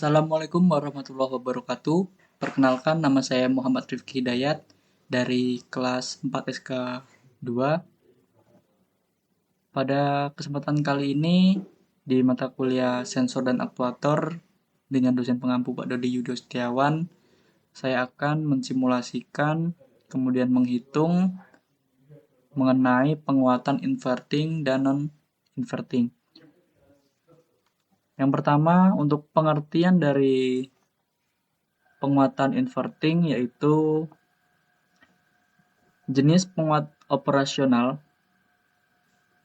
Assalamualaikum warahmatullahi wabarakatuh. Perkenalkan, nama saya Muhammad Rifki Hidayat dari kelas 4 SK 2. Pada kesempatan kali ini di mata kuliah Sensor dan Aktuator dengan dosen pengampu Pak Dodi Yudo Setiawan, saya akan mensimulasikan kemudian menghitung mengenai penguatan inverting dan non-inverting. Yang pertama, untuk pengertian dari penguatan inverting yaitu jenis penguat operasional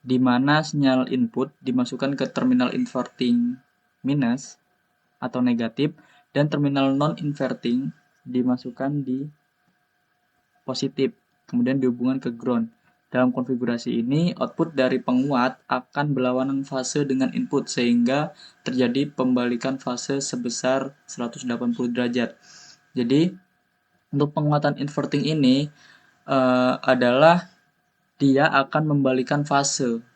di mana sinyal input dimasukkan ke terminal inverting minus atau negatif dan terminal non-inverting dimasukkan di positif, kemudian dihubungkan ke ground. Dalam konfigurasi ini, output dari penguat akan berlawanan fase dengan input sehingga terjadi pembalikan fase sebesar 180 derajat. Jadi, untuk penguatan inverting ini adalah dia akan membalikan fase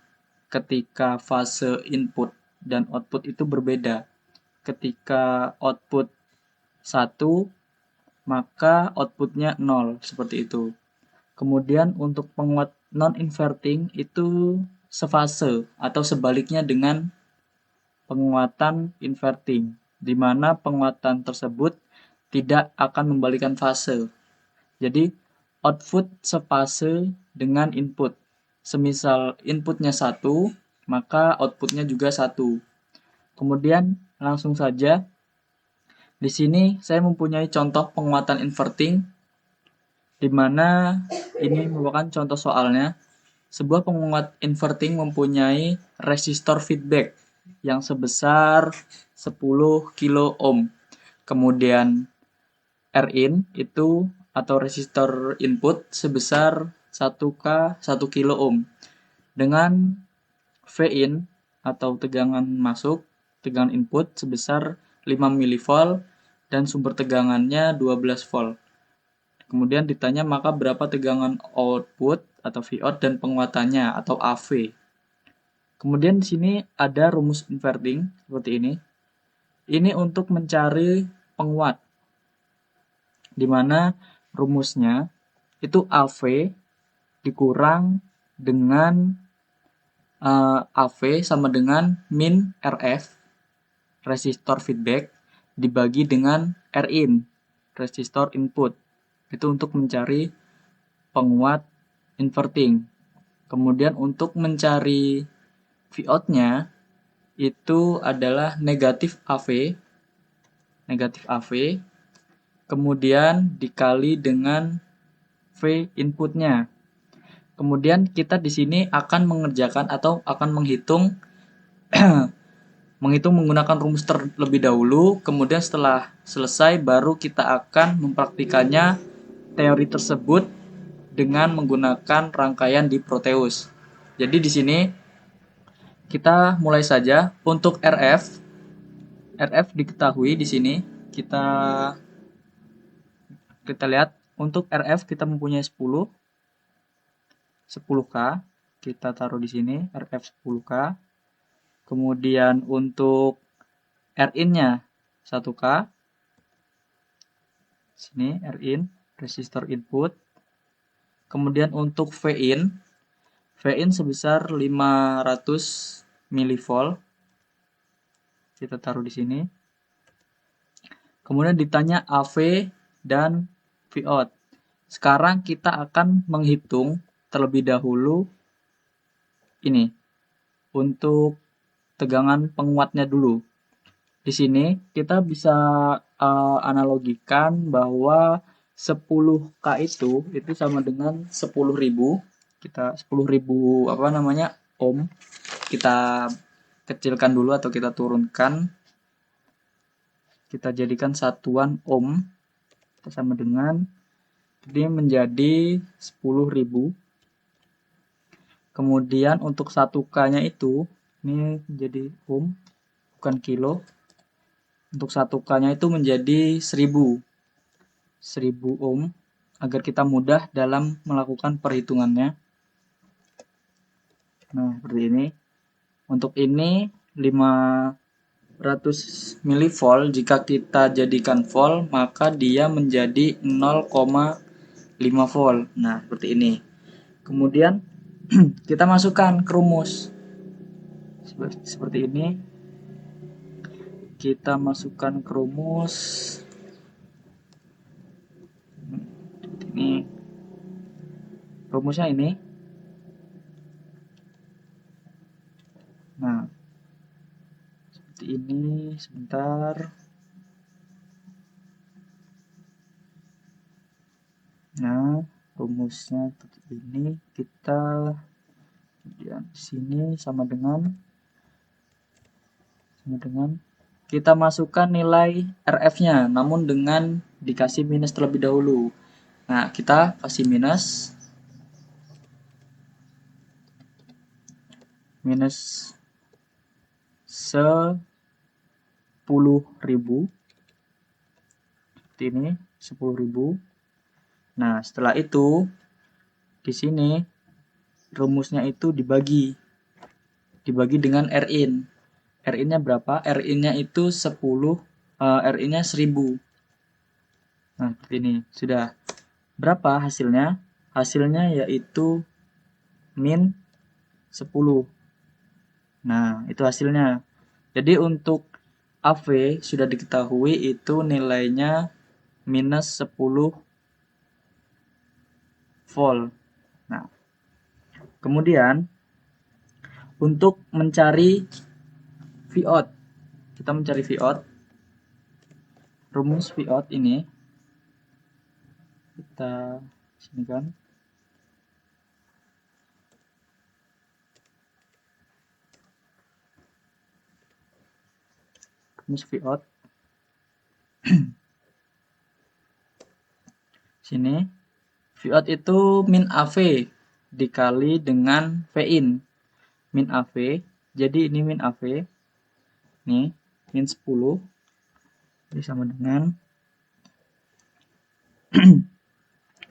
ketika fase input dan output itu berbeda. Ketika output 1, maka outputnya 0, seperti itu. Kemudian untuk penguat non-inverting itu sefase atau sebaliknya dengan penguatan inverting, di mana penguatan tersebut tidak akan membalikan fase. Jadi, output sefase dengan input. Semisal inputnya 1, maka outputnya juga 1. Kemudian langsung saja, di sini saya mempunyai contoh penguatan inverting, di mana ini merupakan contoh soalnya. Sebuah penguat inverting mempunyai resistor feedback yang sebesar 10 kilo ohm. Kemudian Rin itu atau resistor input sebesar 1K 1 kilo ohm dengan Vin atau tegangan masuk, tegangan input sebesar 5 mV dan sumber tegangannya 12 volt. Kemudian ditanya maka berapa tegangan output atau Vout dan penguatannya atau AV. Kemudian di sini ada rumus inverting seperti ini. Ini untuk mencari penguat, di mana rumusnya itu AV dikurang dengan AV sama dengan min RF, resistor feedback, dibagi dengan Rin, resistor input. Itu untuk mencari penguat inverting. Kemudian untuk mencari Vout-nya itu adalah negatif AV, kemudian dikali dengan V inputnya. Kemudian kita di sini akan mengerjakan atau akan menghitung menggunakan rumus terlebih dahulu, kemudian setelah selesai baru kita akan mempraktikannya teori tersebut dengan menggunakan rangkaian di Proteus. Jadi di sini kita mulai saja. Untuk RF diketahui di sini kita lihat untuk RF kita mempunyai 10K, kita taruh di sini RF 10K. Kemudian untuk Rin-nya 1K. Sini Rin, resistor input. Kemudian untuk Vin sebesar 500 mV. Kita taruh di sini. Kemudian ditanya AV dan Vout. Sekarang kita akan menghitung terlebih dahulu ini untuk tegangan penguatnya dulu. Di sini kita bisa analogikan bahwa 10K itu sama dengan 10.000. Kita 10.000 ohm. Kita kecilkan dulu atau kita turunkan. Kita jadikan satuan ohm. Kita sama dengan ini menjadi 10.000. Kemudian untuk 1K-nya itu ini menjadi ohm, bukan kilo. Untuk 1K-nya itu menjadi 1000 ohm agar kita mudah dalam melakukan perhitungannya. Nah, seperti ini. Untuk ini 5 milivolt jika kita jadikan volt, maka dia menjadi 0,5 volt. Nah, seperti ini. Kemudian kita masukkan ke rumus seperti ini. Kita masukkan ke rumus ini. Rumusnya ini. Nah, seperti ini. Sebentar. Nah, rumusnya seperti ini. Kita kemudian sini sama dengan kita masukkan nilai RF-nya, namun dengan dikasih minus terlebih dahulu. Nah, kita kasih minus 10.000 seperti ini, 10.000. Nah, setelah itu di sini rumusnya itu dibagi dengan Rin. Rin-nya berapa? Rin-nya itu 10, Rin-nya 1000. Nah, seperti ini. Sudah. Berapa hasilnya? Hasilnya yaitu min 10. Nah, itu hasilnya. Jadi untuk AV sudah diketahui itu nilainya minus 10 volt. Nah, kemudian untuk mencari Vout, kita mencari Vout. Rumus Vout ini kita sini kan. Rumus Vout. Sini. Vout itu min AV dikali dengan Vin. Min AV. Jadi ini min AV. Nih, min 10. Jadi sama dengan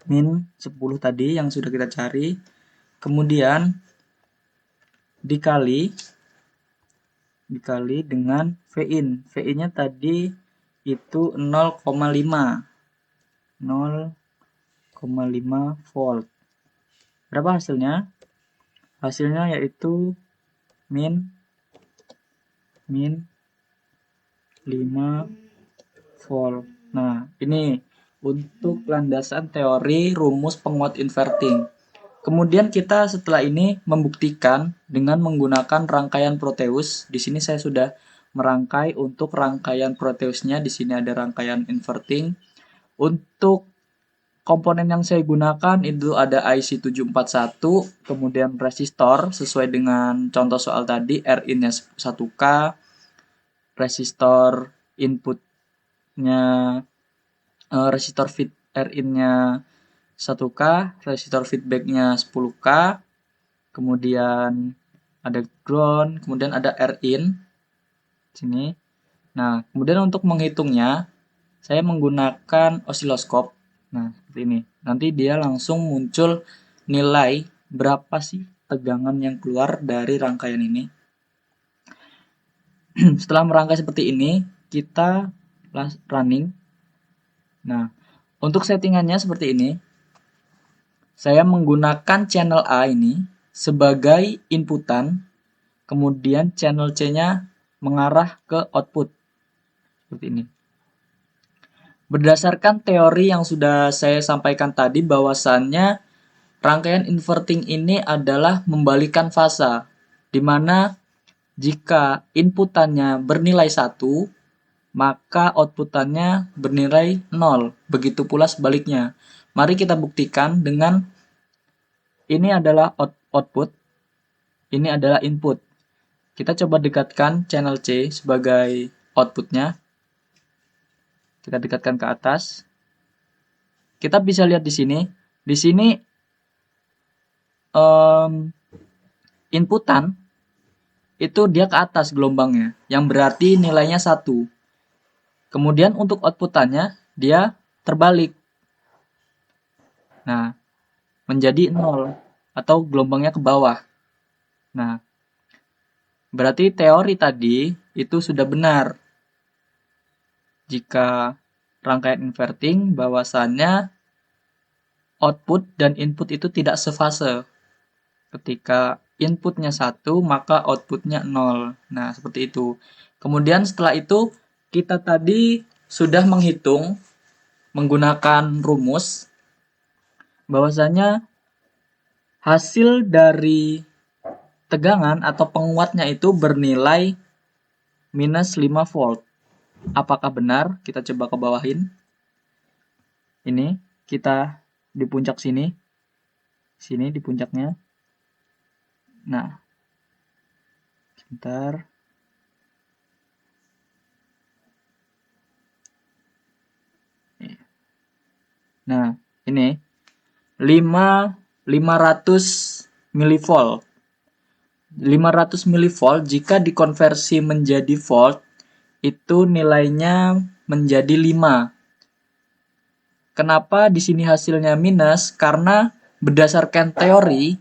min 10 tadi yang sudah kita cari. Kemudian dikali dengan Vin. Vin-nya tadi itu 0,5 volt. Berapa hasilnya? Hasilnya yaitu min 5 volt. Nah, ini untuk landasan teori rumus penguat inverting. Kemudian kita setelah ini membuktikan dengan menggunakan rangkaian Proteus. Di sini saya sudah merangkai untuk rangkaian Proteusnya. Di sini ada rangkaian inverting. Untuk komponen yang saya gunakan itu ada IC741, kemudian resistor sesuai dengan contoh soal tadi, Rin-nya 1K, resistor inputnya resistor feed Rin-nya 1K, resistor feedbacknya 10K, kemudian ada ground, kemudian ada Rin sini. Nah, kemudian untuk menghitungnya saya menggunakan osiloskop. Nah, seperti ini. Nanti dia langsung muncul nilai berapa sih tegangan yang keluar dari rangkaian ini. Setelah merangkai seperti ini, kita running. Nah, untuk settingannya seperti ini. Saya menggunakan channel A ini sebagai inputan, kemudian channel C-nya mengarah ke output. Seperti ini. Berdasarkan teori yang sudah saya sampaikan tadi bahwasannya rangkaian inverting ini adalah membalikan fasa, di mana jika inputannya bernilai 1, maka outputannya bernilai 0. Begitu pula sebaliknya. Mari kita buktikan dengan ini adalah output, ini adalah input. Kita coba dekatkan channel C sebagai outputnya. Kita dekatkan ke atas. Kita bisa lihat di sini. Di sini inputan itu dia ke atas gelombangnya, yang berarti nilainya 1. Kemudian untuk outputannya dia terbalik. Nah, menjadi 0 atau gelombangnya ke bawah. Nah, Berarti teori tadi itu sudah benar. Jika rangkaian inverting bahwasannya output dan input itu tidak sefase. Ketika inputnya 1, maka outputnya 0. Nah, seperti itu. Kemudian setelah itu, kita tadi sudah menghitung menggunakan rumus bahwasanya hasil dari tegangan atau penguatnya itu bernilai minus 5 volt. Apakah benar? Kita coba ke bawahin. Ini, kita di puncak sini. Sini di puncaknya. Nah, sebentar. Nah, ini 500 milivolt. 500 milivolt jika dikonversi menjadi volt itu nilainya menjadi 5. Kenapa di sini hasilnya minus? Karena berdasarkan teori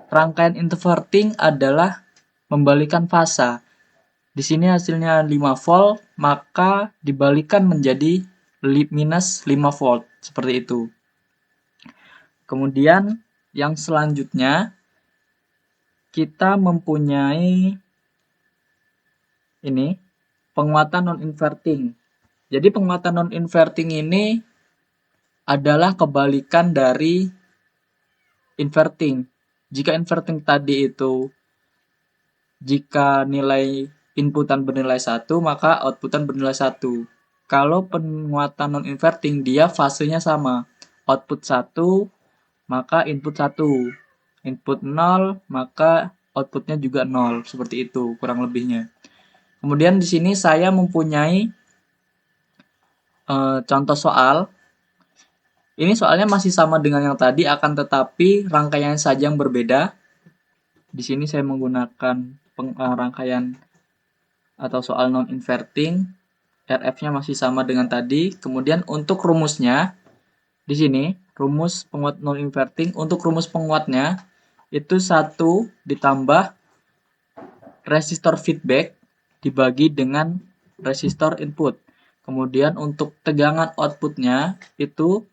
rangkaian inverting adalah membalikan fasa. Di sini hasilnya 5 volt, maka dibalikan menjadi minus 5 volt. Seperti itu. Kemudian yang selanjutnya kita mempunyai ini penguatan non-inverting. Jadi penguatan non-inverting ini adalah kebalikan dari inverting. Jika inverting tadi itu jika nilai inputan bernilai 1, maka outputan bernilai 1. Kalau penguatan non-inverting, dia fasenya sama. Output 1, maka input 1. Input 0, maka outputnya juga 0. Seperti itu, kurang lebihnya. Kemudian di sini saya mempunyai contoh soal. Ini soalnya masih sama dengan yang tadi, akan tetapi rangkaian saja yang berbeda. Di sini saya menggunakan rangkaian atau soal non-inverting, RF-nya masih sama dengan tadi. Kemudian untuk rumusnya, di sini rumus penguat non-inverting, untuk rumus penguatnya itu 1 ditambah resistor feedback dibagi dengan resistor input. Kemudian untuk tegangan outputnya itu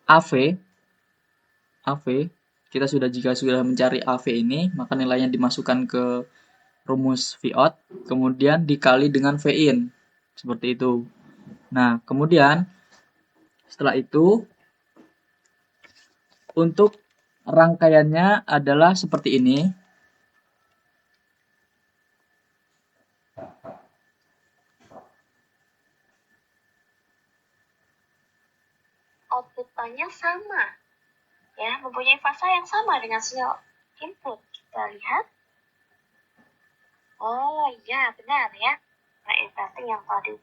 AV, kita jika sudah mencari AV ini, maka nilainya dimasukkan ke rumus Vout, kemudian dikali dengan Vin. Seperti itu. Nah, kemudian setelah itu untuk rangkaiannya adalah seperti ini. Outputnya sama, ya, mempunyai fasa yang sama dengan sinyal input. Kita lihat. Oh iya, benar ya. Nah, inverting yang tadi.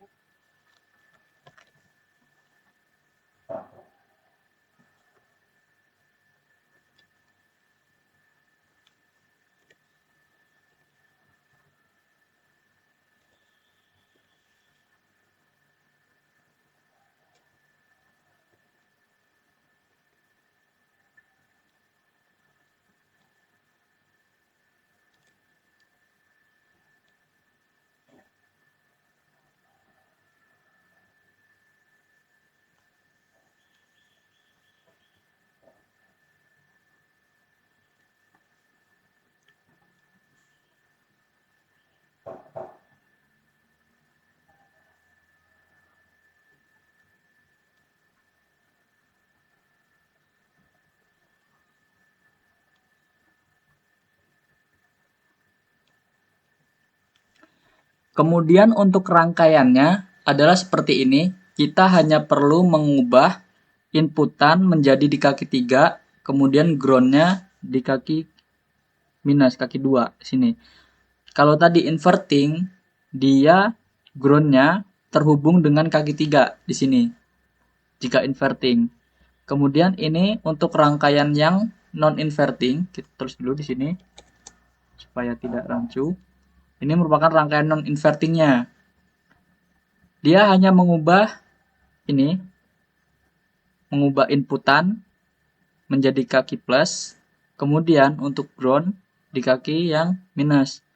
Kemudian untuk rangkaiannya adalah seperti ini. Kita hanya perlu mengubah inputan menjadi di kaki 3, kemudian groundnya di kaki minus, kaki 2 sini. Kalau tadi inverting, dia groundnya terhubung dengan kaki 3 di sini. Jika inverting. Kemudian ini untuk rangkaian yang non-inverting, kita tulis dulu di sini supaya tidak rancu. Ini merupakan rangkaian non-invertingnya. Dia hanya mengubah ini, mengubah inputan menjadi kaki plus, kemudian untuk ground di kaki yang minus.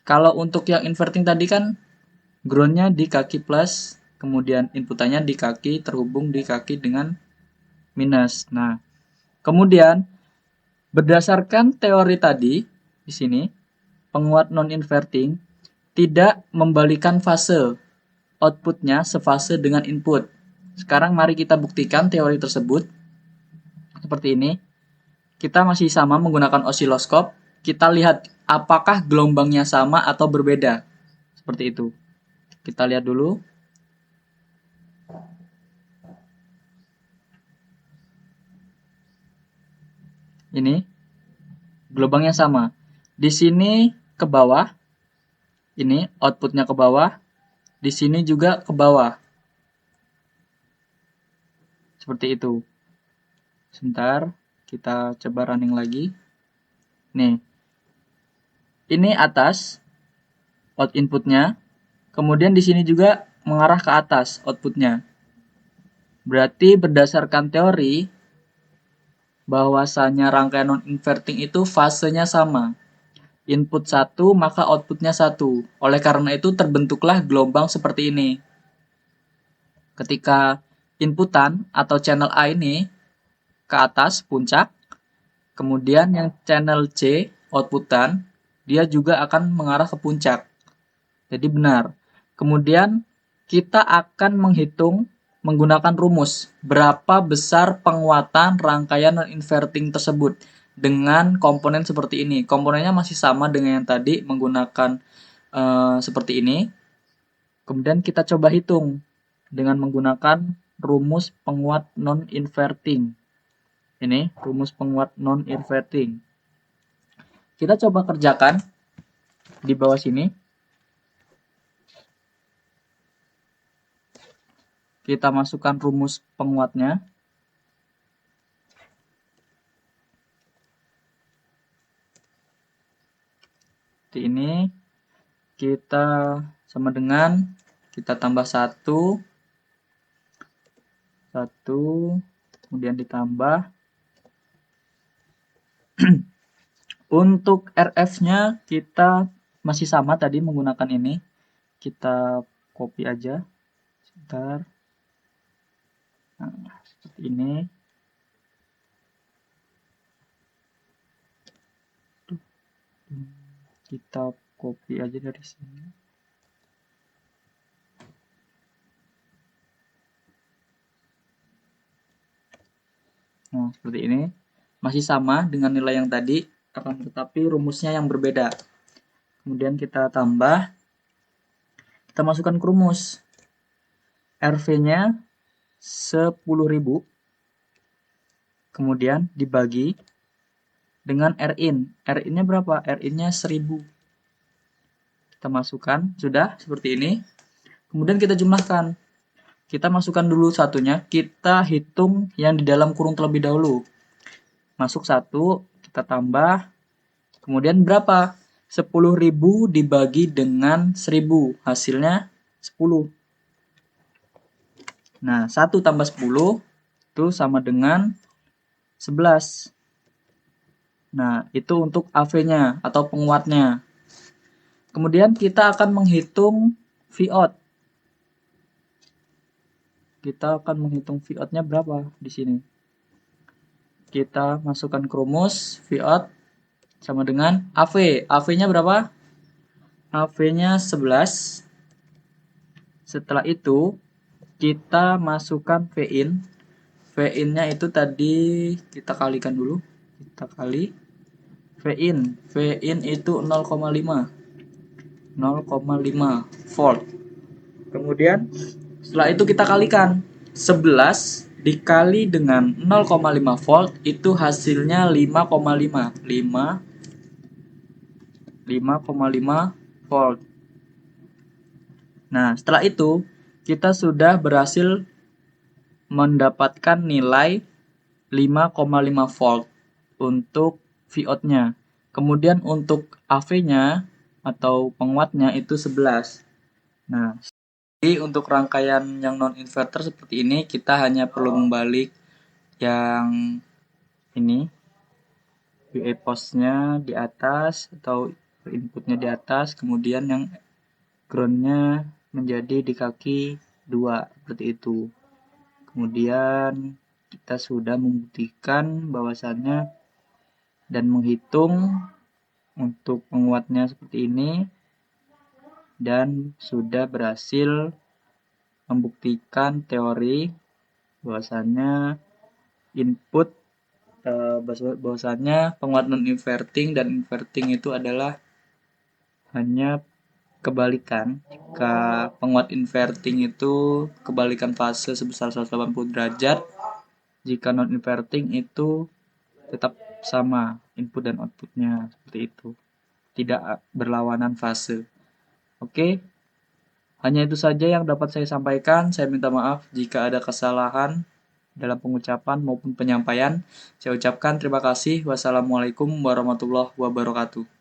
Kalau untuk yang inverting tadi kan groundnya di kaki plus, kemudian inputannya di kaki terhubung di kaki dengan minus. Nah, kemudian berdasarkan teori tadi di sini, penguat non-inverting tidak membalikan fase outputnya sefase dengan input. Sekarang mari kita buktikan teori tersebut. Seperti ini. Kita masih sama menggunakan osiloskop. Kita lihat apakah gelombangnya sama atau berbeda. Seperti itu. Kita lihat dulu. Ini gelombangnya sama. Di sini ke bawah. Ini outputnya ke bawah. Di sini juga ke bawah. Seperti itu. Sebentar, kita coba running lagi. Nih. Ini atas out inputnya. Kemudian di sini juga mengarah ke atas outputnya. Berarti berdasarkan teori bahwasanya rangkaian non-inverting itu fasenya sama. Input 1 maka outputnya 1. Oleh karena itu terbentuklah gelombang seperti ini. Ketika inputan atau channel A ini ke atas puncak, kemudian yang channel C outputan dia juga akan mengarah ke puncak. Jadi benar. Kemudian kita akan menghitung menggunakan rumus berapa besar penguatan rangkaian non-inverting tersebut dengan komponen seperti ini. Komponennya masih sama dengan yang tadi menggunakan seperti ini. Kemudian kita coba hitung dengan menggunakan rumus penguat non-inverting. Ini rumus penguat non-inverting. Kita coba kerjakan di bawah sini. Kita masukkan rumus penguatnya. Seperti ini. Kita sama dengan, kita tambah 1, kemudian ditambah. Untuk RF-nya kita masih sama tadi menggunakan ini. Kita copy aja. Sebentar. Nah, seperti ini. Kita copy aja dari sini. Nah, seperti ini. Masih sama dengan nilai yang tadi, akan tetapi rumusnya yang berbeda. Kemudian kita tambah. Kita masukkan ke rumus. RV-nya 10.000. Kemudian dibagi dengan Rin. Rin-nya berapa? Rin-nya 1000. Kita masukkan. Sudah seperti ini. Kemudian kita jumlahkan. Kita masukkan dulu satunya. Kita hitung yang di dalam kurung terlebih dahulu. Masuk 1. Kita tambah. Kemudian berapa? 10.000 dibagi dengan 1000. Hasilnya 10. Nah, 1 tambah 10 itu sama dengan 11. Nah, itu untuk AV-nya atau penguatnya. Kemudian kita akan menghitung Vout. Kita akan menghitung Vout-nya berapa di sini. Kita masukkan ke rumus Vout sama dengan AV. AV-nya berapa? AV-nya 11. Setelah itu kita masukkan Vin. Vin-nya itu tadi kita kalikan dulu. Kita kali Vin. Vin itu 0,5. 0,5 volt. Kemudian setelah itu kita kalikan 11 dikali dengan 0,5 volt itu hasilnya 5,5 volt. Nah, setelah itu kita sudah berhasil mendapatkan nilai 5,5 volt untuk Vout-nya. Kemudian untuk AV-nya atau penguatnya itu 11. Nah, jadi untuk rangkaian yang non-inverter seperti ini kita hanya perlu membalik yang ini VA post-nya di atas atau inputnya di atas, kemudian yang groundnya menjadi di kaki 2 seperti itu. Kemudian kita sudah membuktikan bahwasannya dan menghitung untuk penguatnya seperti ini, dan sudah berhasil membuktikan teori bahwasannya input bahwasannya penguat non inverting dan inverting itu adalah hanya kebalikan. Jika penguat inverting itu kebalikan fase sebesar 180 derajat, jika non inverting itu tetap sama input dan outputnya seperti itu, tidak berlawanan fase. Oke, hanya itu saja yang dapat saya sampaikan. Saya minta maaf jika ada kesalahan dalam pengucapan maupun penyampaian. Saya ucapkan terima kasih. Wassalamualaikum warahmatullahi wabarakatuh.